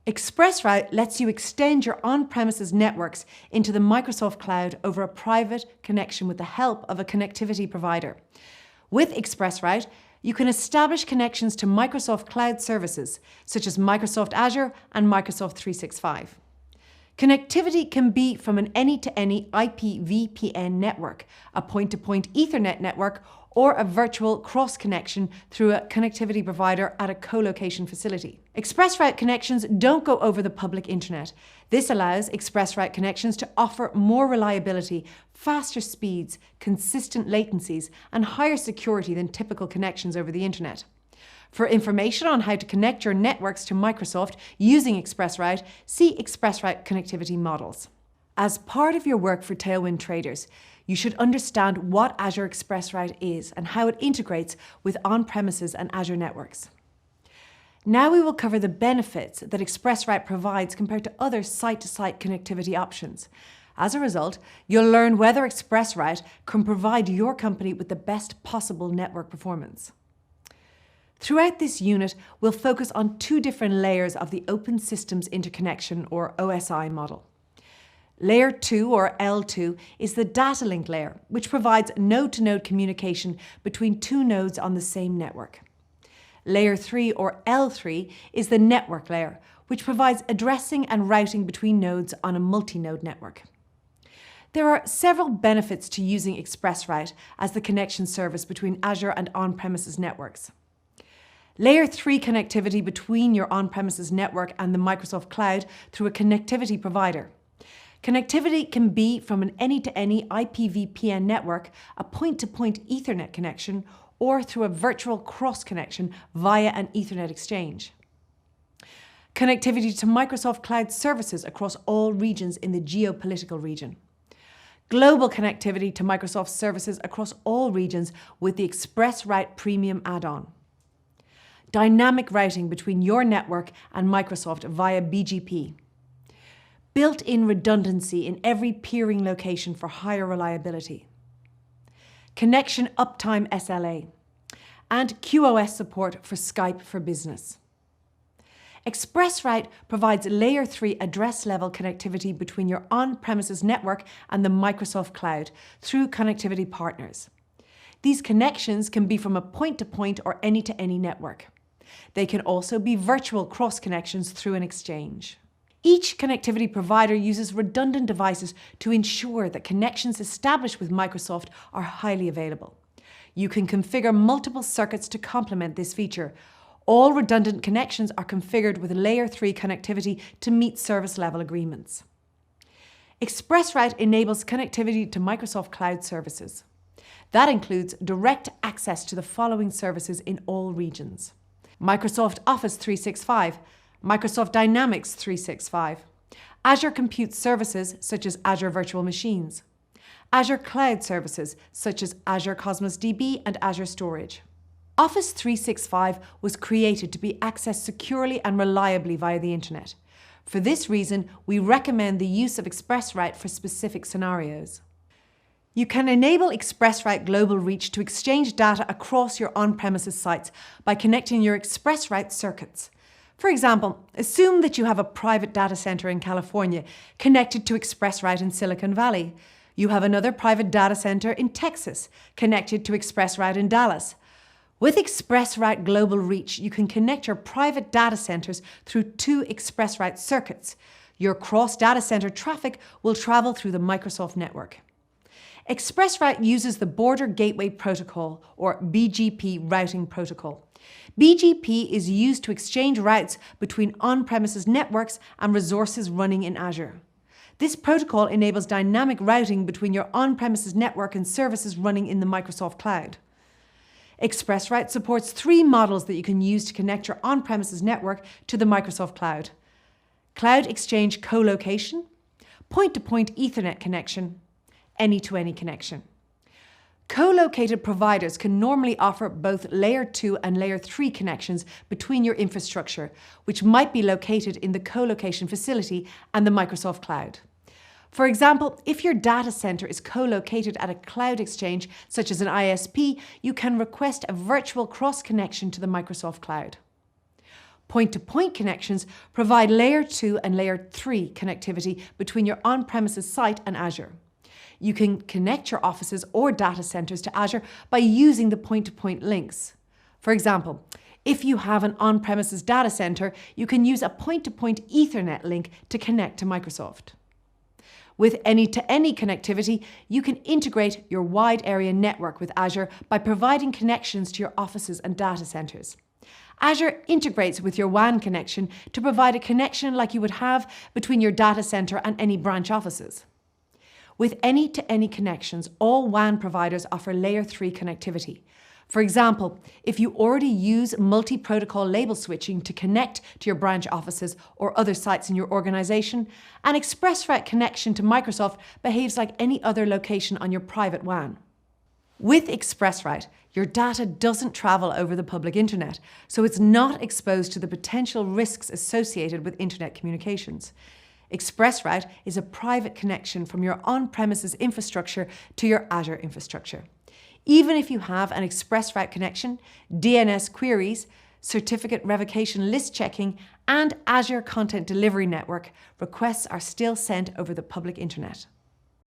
ExpressRoute lets you extend your on-premises networks into the Microsoft Cloud over a private connection with the help of a connectivity provider. With ExpressRoute, you can establish connections to Microsoft Cloud services, such as Microsoft Azure and Microsoft 365. Connectivity can be from an any-to-any IPVPN network, a point-to-point Ethernet network, or a virtual cross-connection through a connectivity provider at a co-location facility. ExpressRoute connections don't go over the public internet. This allows ExpressRoute connections to offer more reliability, faster speeds, consistent latencies, and higher security than typical connections over the internet. For information on how to connect your networks to Microsoft using ExpressRoute, see ExpressRoute connectivity models. As part of your work for Tailwind traders, you should understand what Azure ExpressRoute is and how it integrates with on-premises and Azure networks. Now we will cover the benefits that ExpressRoute provides compared to other site-to-site connectivity options. As a result, you'll learn whether ExpressRoute can provide your company with the best possible network performance. Throughout this unit, we'll focus on two different layers of the Open Systems Interconnection, or OSI model. Layer 2, or L2, is the data link layer, which provides node-to-node communication between two nodes on the same network. Layer 3, or L3, is the network layer, which provides addressing and routing between nodes on a multi-node network. There are several benefits to using ExpressRoute as the connection service between Azure and on-premises networks. Layer 3 connectivity between your on-premises network and the Microsoft Cloud through a connectivity provider. Connectivity can be from an any-to-any IPVPN network, a point-to-point Ethernet connection, or through a virtual cross-connection via an Ethernet exchange. Connectivity to Microsoft Cloud services across all regions in the geopolitical region. Global connectivity to Microsoft services across all regions with the ExpressRoute Premium add-on. Dynamic routing between your network and Microsoft via BGP. Built-in redundancy in every peering location for higher reliability. Connection uptime SLA. And QoS support for Skype for Business. ExpressRoute provides Layer 3 address-level connectivity between your on-premises network and the Microsoft Cloud through connectivity partners. These connections can be from a point-to-point or any-to-any network. They can also be virtual cross-connections through an exchange. Each connectivity provider uses redundant devices to ensure that connections established with Microsoft are highly available. You can configure multiple circuits to complement this feature. All redundant connections are configured with Layer 3 connectivity to meet service level agreements. ExpressRoute enables connectivity to Microsoft Cloud services. That includes direct access to the following services in all regions: Microsoft Office 365, Microsoft Dynamics 365, Azure Compute Services such as Azure Virtual Machines, Azure Cloud Services such as Azure Cosmos DB and Azure Storage. Office 365 was created to be accessed securely and reliably via the internet. For this reason, we recommend the use of ExpressRoute for specific scenarios. You can enable ExpressRoute Global Reach to exchange data across your on-premises sites by connecting your ExpressRoute circuits. For example, assume that you have a private data center in California connected to ExpressRoute in Silicon Valley. You have another private data center in Texas connected to ExpressRoute in Dallas. With ExpressRoute Global Reach, you can connect your private data centers through two ExpressRoute circuits. Your cross-data center traffic will travel through the Microsoft network. ExpressRoute uses the Border Gateway Protocol, or BGP routing protocol. BGP is used to exchange routes between on-premises networks and resources running in Azure. This protocol enables dynamic routing between your on-premises network and services running in the Microsoft Cloud. ExpressRoute supports three models that you can use to connect your on-premises network to the Microsoft Cloud: Cloud Exchange Co-location, point-to-point Ethernet connection, any-to-any connection. Co-located providers can normally offer both Layer 2 and Layer 3 connections between your infrastructure, which might be located in the co-location facility and the Microsoft Cloud. For example, if your data center is co-located at a cloud exchange, such as an ISP, you can request a virtual cross-connection to the Microsoft Cloud. Point-to-point connections provide Layer 2 and Layer 3 connectivity between your on-premises site and Azure. You can connect your offices or data centers to Azure by using the point-to-point links. For example, if you have an on-premises data center, you can use a point-to-point Ethernet link to connect to Microsoft. With any-to-any connectivity, you can integrate your wide area network with Azure by providing connections to your offices and data centers. Azure integrates with your WAN connection to provide a connection like you would have between your data center and any branch offices. With any-to-any connections, all WAN providers offer Layer 3 connectivity. For example, if you already use multi-protocol label switching to connect to your branch offices or other sites in your organization, an ExpressRoute connection to Microsoft behaves like any other location on your private WAN. With ExpressRoute, your data doesn't travel over the public internet, so it's not exposed to the potential risks associated with internet communications. ExpressRoute is a private connection from your on-premises infrastructure to your Azure infrastructure. Even if you have an ExpressRoute connection, DNS queries, certificate revocation list checking, and Azure Content Delivery Network, requests are still sent over the public internet.